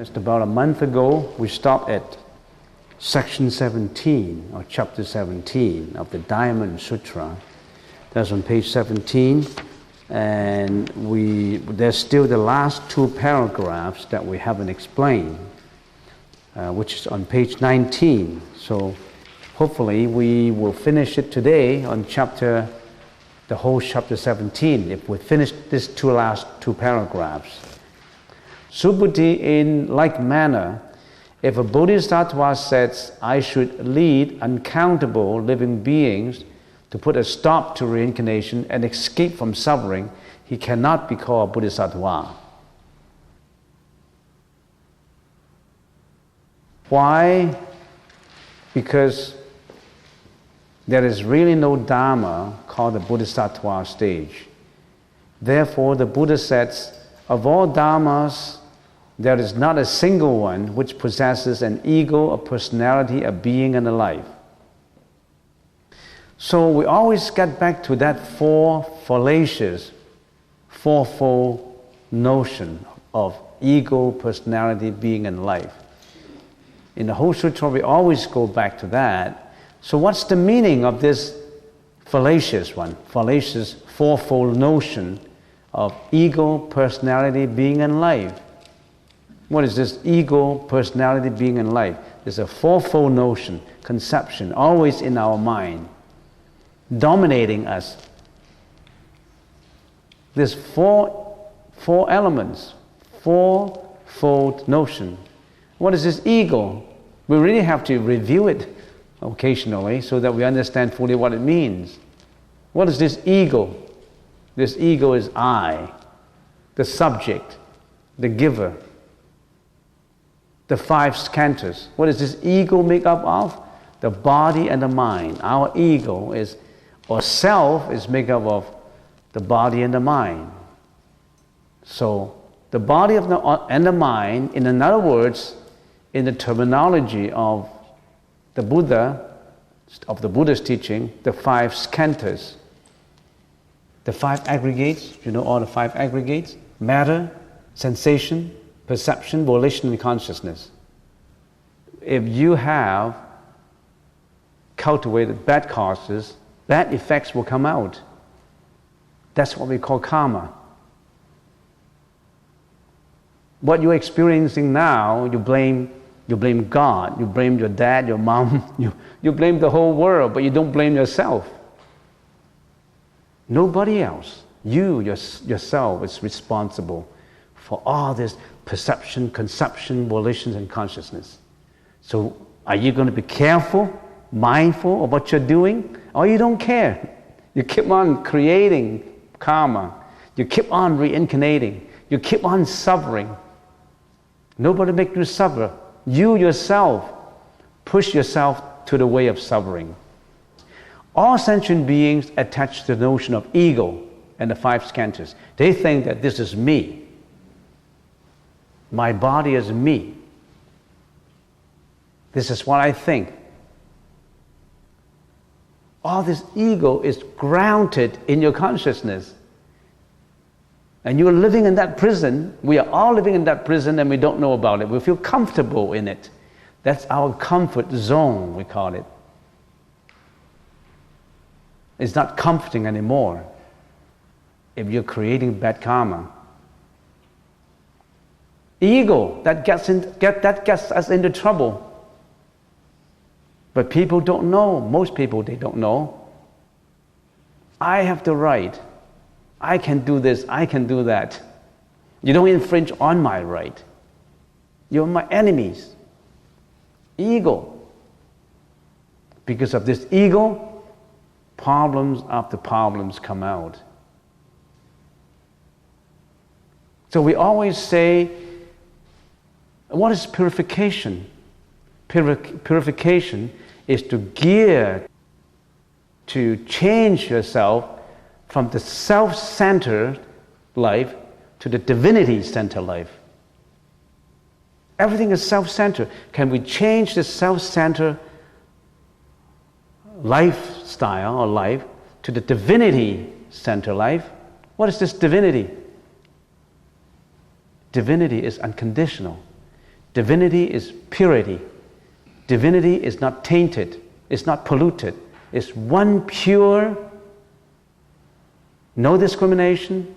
just about a month ago, we stopped at section 17, or chapter 17 of the Diamond Sutra. That's on page 17. And there's still the last two paragraphs that we haven't explained, which is on page 19. So hopefully we will finish it today on the whole chapter 17, if we finish these last two paragraphs. Subhuti, in like manner, if a bodhisattva says, I should lead uncountable living beings to put a stop to reincarnation and escape from suffering, he cannot be called a bodhisattva. Why? Because there is really no Dharma called the bodhisattva stage. Therefore, the Buddha says, of all Dharmas, there is not a single one which possesses an ego, a personality, a being, and a life. So we always get back to that fourfold notion of ego, personality, being, and life. In the whole sutra, we always go back to that. So what's the meaning of this fallacious fourfold notion of ego, personality, being, and life? What is this ego, personality, being, and life? There's a fourfold notion, conception, always in our mind, dominating us. There's four elements, fourfold notion. What is this ego? We really have to review it occasionally so that we understand fully what it means. What is this ego? This ego is I, the subject, the giver. The five skandhas. What is this ego make up of? The body and the mind. Our ego is, or self, is made up of the body and the mind. So the body and the mind, in other words, in the terminology of the Buddha, of the Buddha's teaching, the five skandhas, the five aggregates. You know all the five aggregates? Matter, sensation, perception, volition, and consciousness. If you have cultivated bad causes, bad effects will come out. That's what we call karma. What you're experiencing now, you blame God, you blame your dad, your mom, you blame the whole world, but you don't blame yourself. Nobody else. You yourself is responsible for all this perception, conception, volitions, and consciousness. So are you going to be careful, mindful of what you're doing? Or you don't care? You keep on creating karma. You keep on reincarnating. You keep on suffering. Nobody makes you suffer. You yourself push yourself to the way of suffering. All sentient beings attach to the notion of ego and the five skandhas. They think that this is me. My body is me. This is what I think. All this ego is grounded in your consciousness. And you're living in that prison. We are all living in that prison and we don't know about it. We feel comfortable in it. That's our comfort zone, we call it. It's not comforting anymore if you're creating bad karma. Ego, that gets us into trouble. But people don't know. Most people, they don't know. I have the right. I can do this, I can do that. You don't infringe on my right. You're my enemies. Ego. Because of this ego, problems after problems come out. So we always say, what is purification? Purification is to gear to change yourself from the self-centered life to the divinity-centered life. Everything is self-centered. Can we change the self-centered lifestyle or life to the divinity-centered life? What is this divinity? Divinity is unconditional. Divinity is purity. Divinity is not tainted. It's not polluted. It's one pure, no discrimination,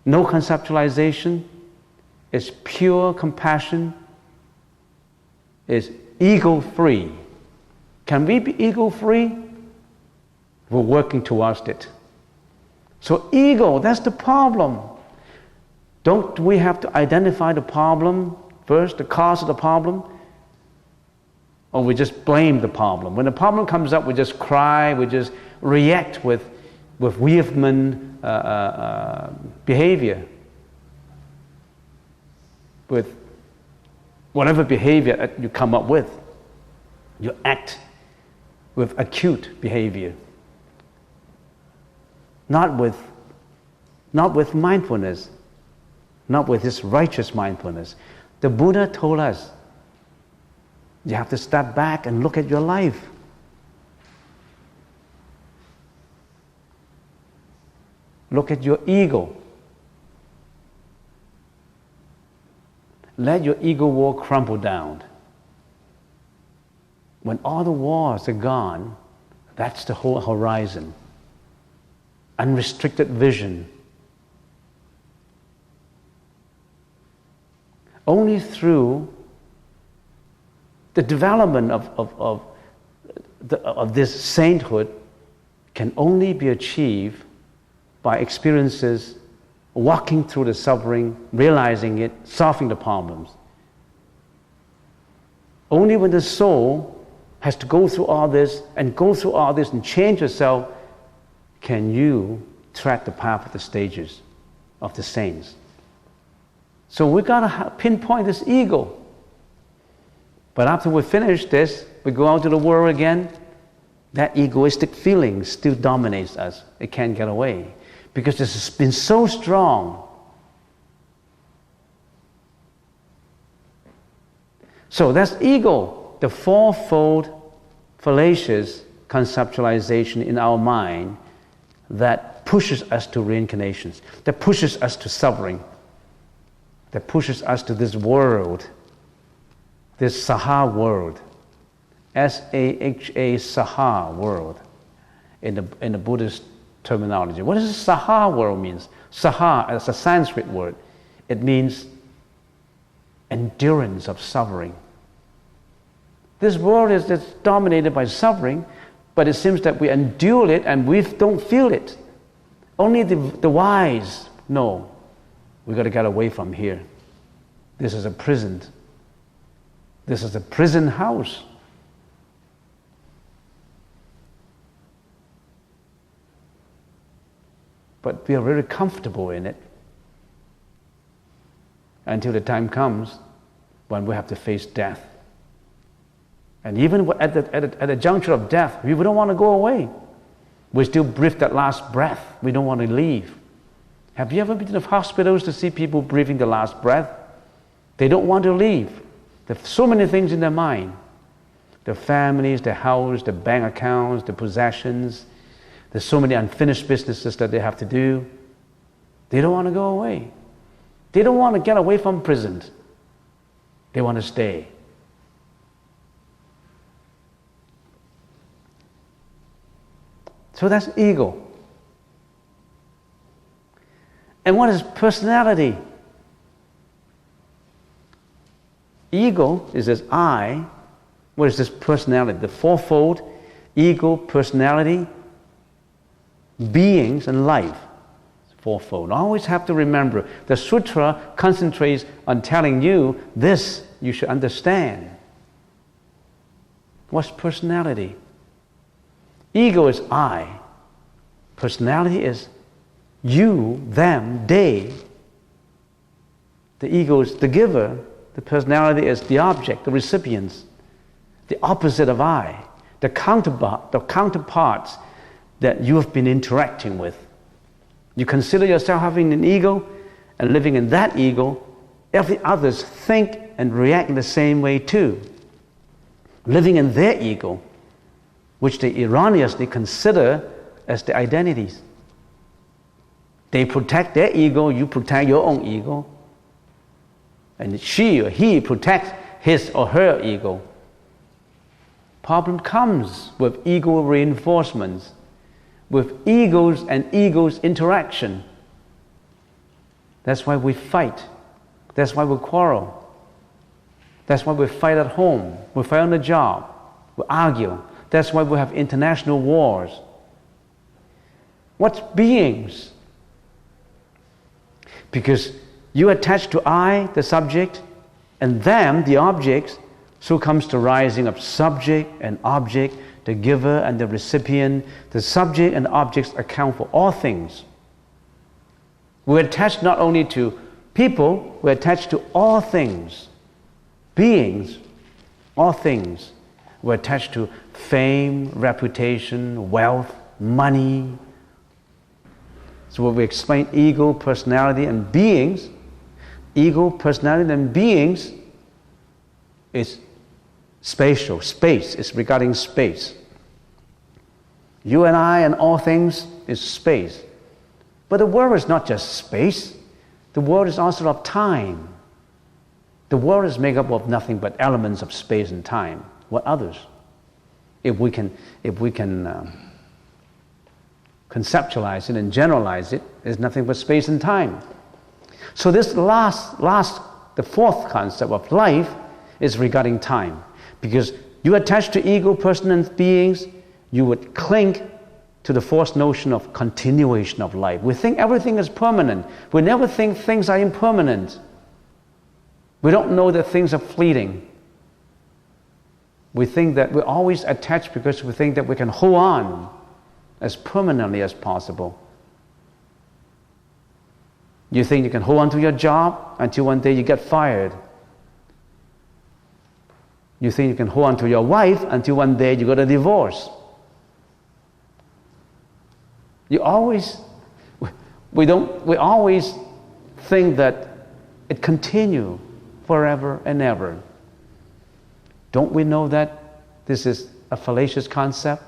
no conceptualization. It's pure compassion. It's ego-free. Can we be ego-free? We're working towards it. So ego, that's the problem. Don't we have to identify the problem first, the cause of the problem? Or we just blame the problem? When the problem comes up, we just cry, we just react with vehement behavior, with whatever behavior you come up with. You act with acute behavior, not with mindfulness, not with this righteous mindfulness. The Buddha told us, you have to step back and look at your life. Look at your ego. Let your ego wall crumble down. When all the walls are gone, that's the whole horizon. Unrestricted vision. Only through the development of this sainthood can only be achieved by experiences, walking through the suffering, realizing it, solving the problems. Only when the soul has to go through all this and change yourself, can you tread the path of the stages of the saints. So we gotta pinpoint this ego. But after we finish this, we go out to the world again, that egoistic feeling still dominates us. It can't get away. Because this has been so strong. So that's ego, the fourfold fallacious conceptualization in our mind that pushes us to reincarnations, that pushes us to suffering, that pushes us to this world, this Saha world, S-A-H-A, Saha world, in the Buddhist terminology. What does Saha world means? Saha is a Sanskrit word. It means endurance of suffering. This world is just dominated by suffering, but it seems that we endure it and we don't feel it. Only the wise know, we got to get away from here. This is a prison. This is a prison house. But we are very comfortable in it until the time comes when we have to face death. And even at the juncture of death, we don't want to go away. We still breathe that last breath. We don't want to leave. Have you ever been to the hospitals to see people breathing the last breath? They don't want to leave. There's so many things in their mind. Their families, their house, their bank accounts, their possessions. There's so many unfinished businesses that they have to do. They don't want to go away. They don't want to get away from prison. They want to stay. So that's ego. And what is personality? Ego is this I. What is this personality? The fourfold: ego, personality, beings, and life. Fourfold. I always have to remember, the Sutra concentrates on telling you this you should understand. What's personality? Ego is I. Personality is you, them, they. The ego is the giver. The personality is the object, the recipients. The opposite of I. The counterparts that you have been interacting with. You consider yourself having an ego and living in that ego. Every others think and react in the same way too. Living in their ego, which they erroneously consider as the identities. They protect their ego, you protect your own ego. and she or he protects his or her ego. Problem comes with ego reinforcements, with egos and egos interaction. That's why we fight. That's why we quarrel. That's why we fight at home. We fight on the job. We argue. That's why we have international wars. What's beings? Because you attach to I, the subject, and them, the objects, so comes the rising of subject and object, the giver and the recipient. The subject and objects account for all things. We attach not only to people, we attach to all things. Beings, all things. We attach to fame, reputation, wealth, money. So when we explain ego, personality, and beings, ego, personality, and beings is spatial. Space is regarding space. You and I and all things is space. But the world is not just space. The world is also of time. The world is made up of nothing but elements of space and time. What others? If we can conceptualize it and generalize it, it's nothing but space and time. So this the fourth concept of life is regarding time. Because you attach to ego, person, and beings, you would cling to the false notion of continuation of life. We think everything is permanent. We never think things are impermanent. We don't know that things are fleeting. We think that we're always attached because we think that we can hold on as permanently as possible. You think you can hold on to your job until one day you get fired. You think you can hold on to your wife until one day you got a divorce. We always think that it continues forever and ever. Don't we know that this is a fallacious concept?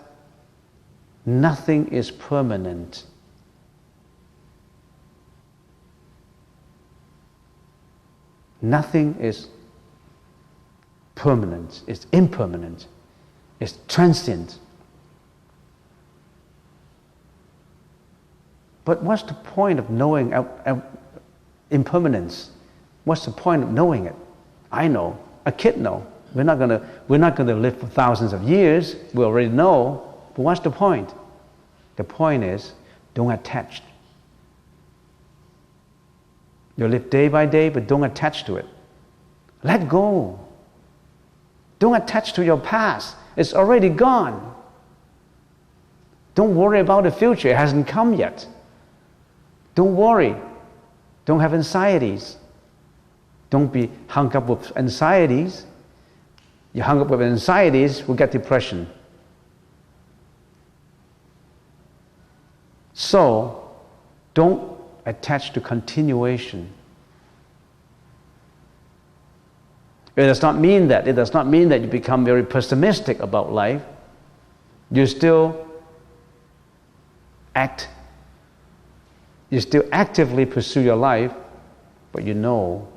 Nothing is permanent. Nothing is permanent. It's impermanent. It's transient. But what's the point of knowing impermanence? What's the point of knowing it? I know. A kid knows. We're not gonna live for thousands of years. We already know. But what's the point? The point is, don't attach. You live day by day, but don't attach to it. Let go. Don't attach to your past. It's already gone. Don't worry about the future. It hasn't come yet. Don't worry. Don't have anxieties. Don't be hung up with anxieties. You hung up with anxieties, will get depression. So, don't attach to continuation. It does not mean that. It does not mean that you become very pessimistic about life. You still actively pursue your life, but you know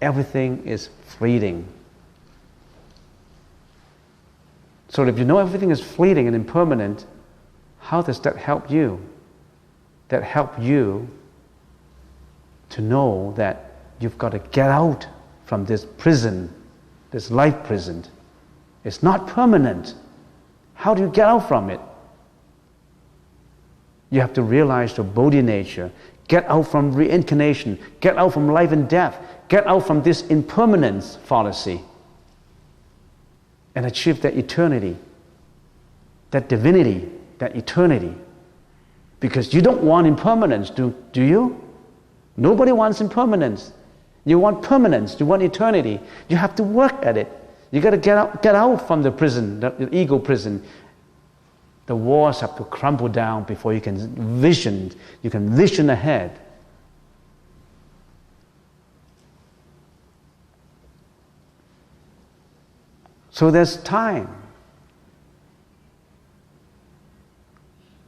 everything is fleeting. So if you know everything is fleeting and impermanent, how does that help you? That helps you to know that you've got to get out from this prison, this life prison. It's not permanent. How do you get out from it? You have to realize the Bodhi nature. Get out from reincarnation. Get out from life and death. Get out from this impermanence fallacy. And achieve that eternity, that divinity, that eternity. Because you don't want impermanence, do you? Nobody wants impermanence. You want permanence, you want eternity. You have to work at it. You got to get out from the prison, the ego prison. The walls have to crumble down before you can vision ahead. So there's time.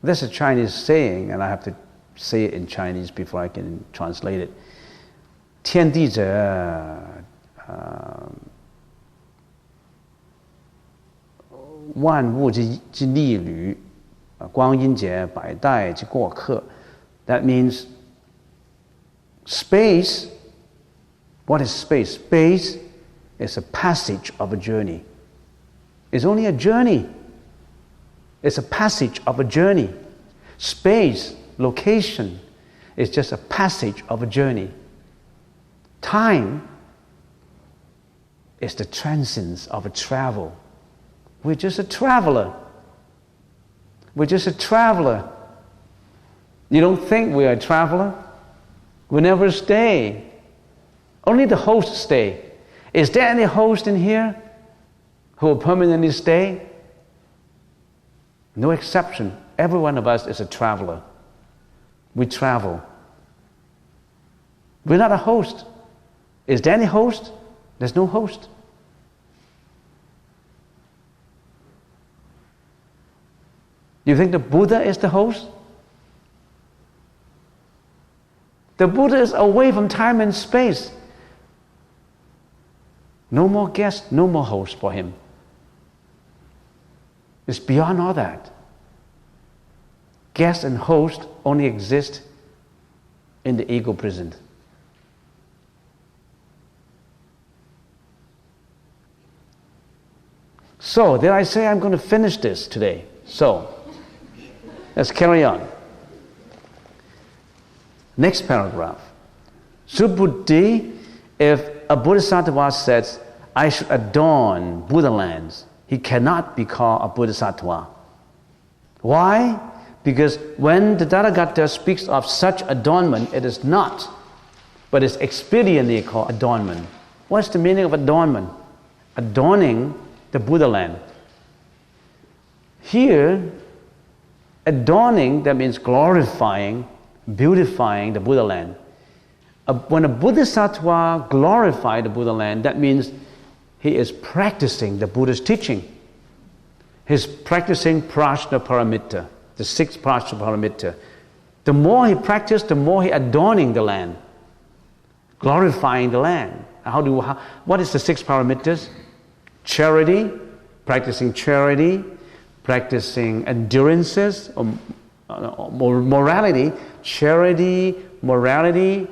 There's a Chinese saying, and I have to say it in Chinese before I can translate it. 天地者万物之逆旅，光阴劫百代之过客. That means space. What is space? Space is a passage of a journey. It's only a journey. It's a passage of a journey. Space, location, is just a passage of a journey. Time is the transience of a travel. We're just a traveler. We're just a traveler. You don't think we're a traveler? We never stay. Only the host stay. Is there any host in here who will permanently stay? No exception. Every one of us is a traveler. We travel. We're not a host. Is there any host? There's no host. You think the Buddha is the host? The Buddha is away from time and space. No more guest, no more host for him. It's beyond all that. Guest and host only exist in the ego prison. So, did I say I'm going to finish this today? So, let's carry on. Next paragraph. Subbuddhi, if a bodhisattva says, I should adorn Buddha lands, he cannot be called a bodhisattva. Why? Because when the Tathagata speaks of such adornment, it is not, but it's expediently called adornment. What's the meaning of adornment? Adorning the Buddha land. Here, adorning, that means glorifying, beautifying the Buddha land. When a bodhisattva glorifies the Buddha land, that means he is practicing the Buddha's teaching. He's practicing prajna paramita, the 6 prajna paramita. The more he practices, the more he adorning the land, glorifying the land. What is the 6 paramitas? Charity, practicing endurances, morality, charity, morality,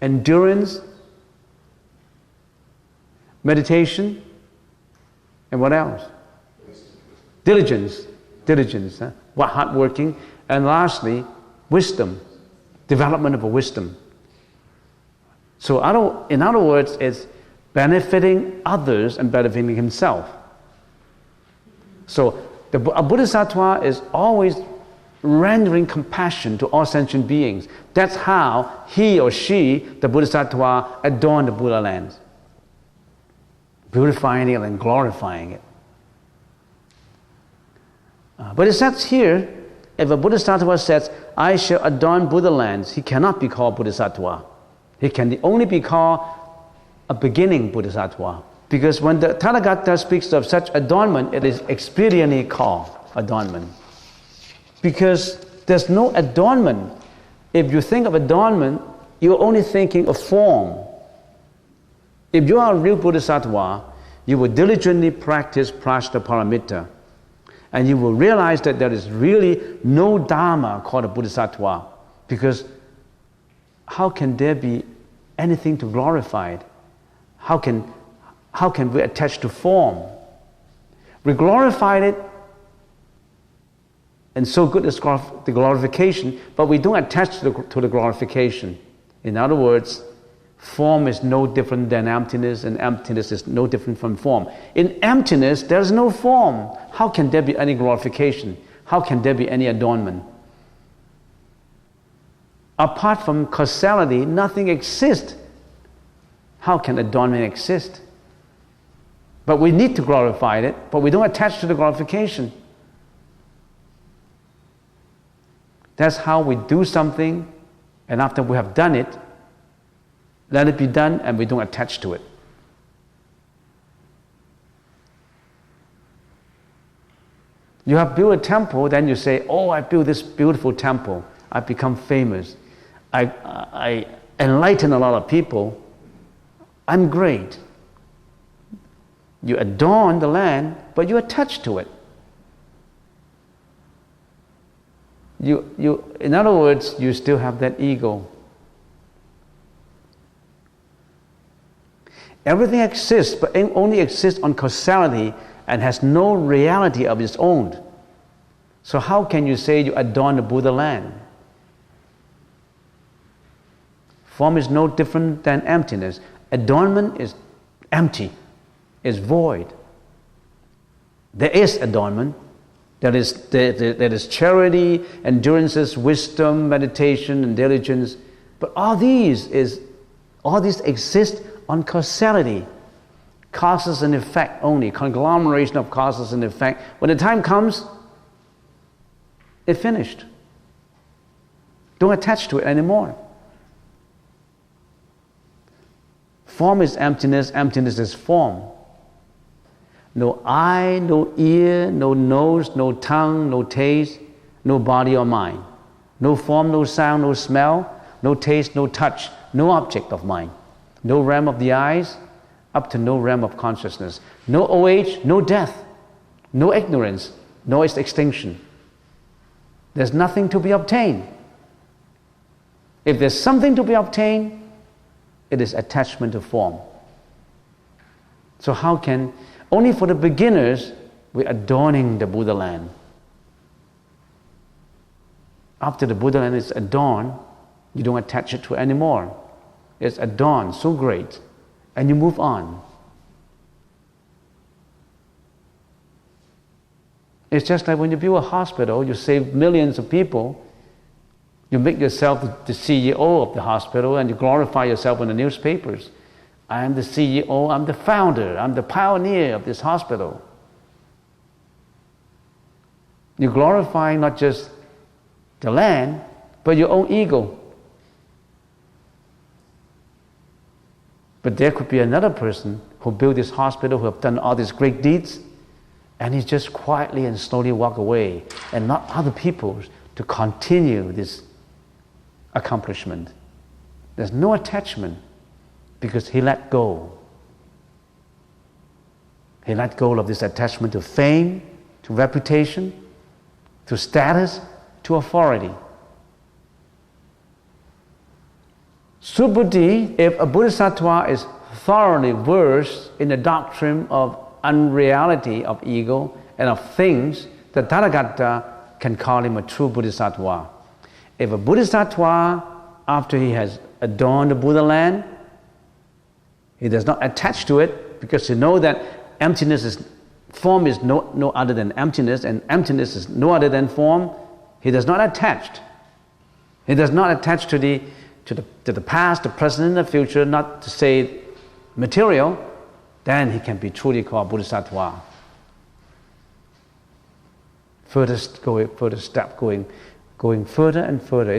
endurance, meditation, and what else? Diligence, hardworking, and lastly, wisdom, development of a wisdom. So in other words, it's benefiting others and benefiting himself. So a bodhisattva is always rendering compassion to all sentient beings. That's how he or she, the bodhisattva, adorn the Buddha lands, beautifying it and glorifying it. But it says here, if a bodhisattva says, I shall adorn Buddha lands, he cannot be called bodhisattva. He can only be called a beginning bodhisattva. Because when the Tathagata speaks of such adornment, it is expediently called adornment. Because there's no adornment. If you think of adornment, you're only thinking of form. If you are a real bodhisattva, you will diligently practice prajna paramita. And you will realize that there is really no dharma called a bodhisattva. Because how can there be anything to glorify it? How can we attach to form? We glorified it, and so good is the glorification, but we don't attach to the glorification. In other words, form is no different than emptiness, and emptiness is no different from form. In emptiness, there is no form. How can there be any glorification? How can there be any adornment? Apart from causality, nothing exists. How can adornment exist? But we need to glorify it, but we don't attach to the glorification. That's how we do something, and after we have done it, let it be done, and we don't attach to it. You have built a temple, then you say, oh, I built this beautiful temple. I become famous. I enlighten a lot of people. I'm great. You adorn the land, but you're attached to it. In other words, you still have that ego. Everything exists, but it only exists on causality and has no reality of its own. So how can you say you adorn the Buddha land? Form is no different than emptiness. Adornment is empty, is void. There is adornment. There is charity, endurance, wisdom, meditation, and diligence. But all these exist on causality. Causes and effect only, conglomeration of causes and effect. When the time comes, it's finished. Don't attach to it anymore. Form is emptiness, emptiness is form. No eye, no ear, no nose, no tongue, no taste, no body or mind. No form, no sound, no smell, no taste, no touch, no object of mind. No realm of the eyes, up to no realm of consciousness. No old age, no death, no ignorance, no extinction. There's nothing to be obtained. If there's something to be obtained, it is attachment to form. So how can, only for the beginners, we're adorning the Buddha land. After the Buddha land is adorned, you don't attach it to anymore. It's adorned, so great, and you move on. It's just like when you build a hospital, you save millions of people, you make yourself the CEO of the hospital and you glorify yourself in the newspapers. I am the CEO, I'm the founder, I'm the pioneer of this hospital. You glorify not just the land, but your own ego. But there could be another person who built this hospital, who have done all these great deeds, and he just quietly and slowly walk away, and not other people to continue this accomplishment. There's no attachment because he let go. He let go of this attachment to fame, to reputation, to status, to authority. Subhuti, if a bodhisattva is thoroughly versed in the doctrine of unreality of ego and of things, the Tathagata can call him a true bodhisattva. If a bodhisattva, after he has adorned the Buddha land, he does not attach to it because he knows that form is no other than emptiness, and emptiness is no other than form. He does not attach. He does not attach to the past, the present, and the future, not to say material. Then he can be truly called bodhisattva. Further step, going further and further.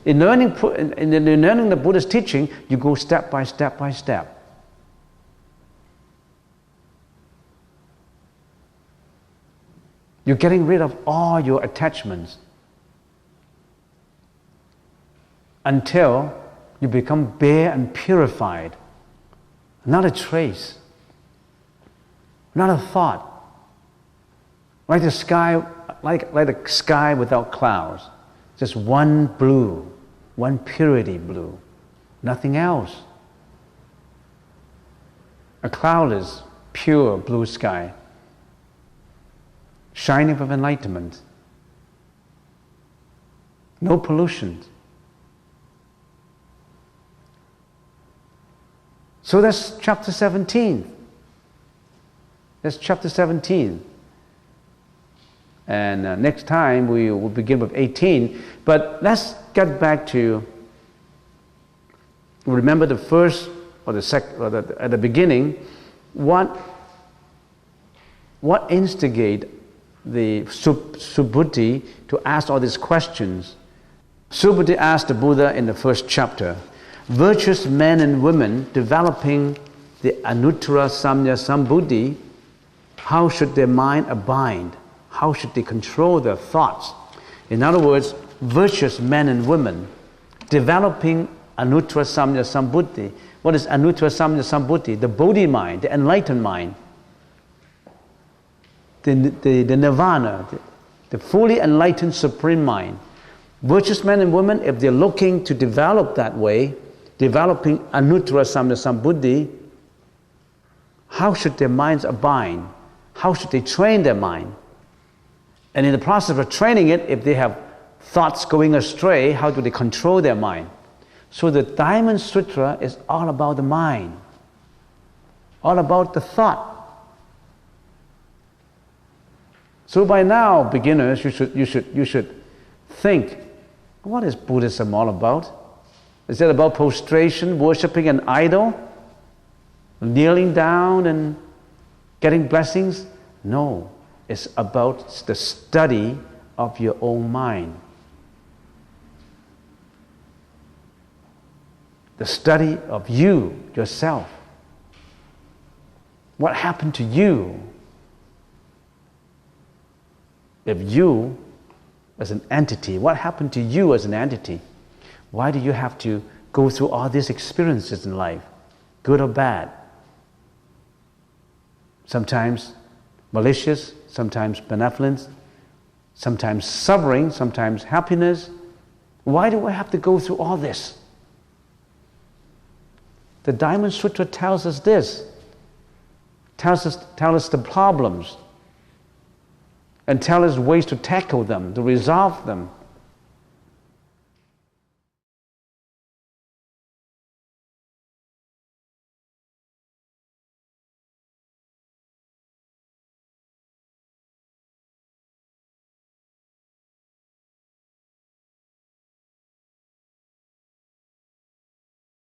In learning the Buddha's teaching, you go step by step by step. You're getting rid of all your attachments until you become bare and purified. Not a trace, not a thought. Like the sky, like the sky without clouds. Just one blue, one purity blue, nothing else. A cloudless, pure blue sky, shining with enlightenment. No pollution. So that's chapter 17. That's chapter 17. And next time we will begin with 18. But let's get back to, remember the first or the second, or at the beginning, what instigate the Subhuti to ask all these questions? Subhuti asked the Buddha in the first chapter, virtuous men and women developing the Anuttara Samya Sambuddhi, how should their mind abide? How should they control their thoughts? In other words, virtuous men and women developing Anuttara Samya Sambuddhi. What is Anuttara Samya Sambuddhi? The Bodhi mind, the enlightened mind. The Nirvana, the fully enlightened supreme mind. Virtuous men and women, if they're looking to develop that way, developing Anuttara Samya Sambuddhi, how should their minds abide? How should they train their mind? And in the process of training it, if they have thoughts going astray, how do they control their mind? So the Diamond Sutra is all about the mind, all about the thought. So by now, beginners, you should think, what is Buddhism all about? Is it about prostration, worshipping an idol, kneeling down and getting blessings? No, it's about the study of your own mind. The study of you, yourself. What happened to you? If you, as an entity, what happened to you as an entity? Why do you have to go through all these experiences in life, good or bad? Sometimes malicious, sometimes benevolence, sometimes suffering, sometimes happiness. Why do I have to go through all this? The Diamond Sutra tells us this, tells us the problems, and tell us ways to tackle them, to resolve them,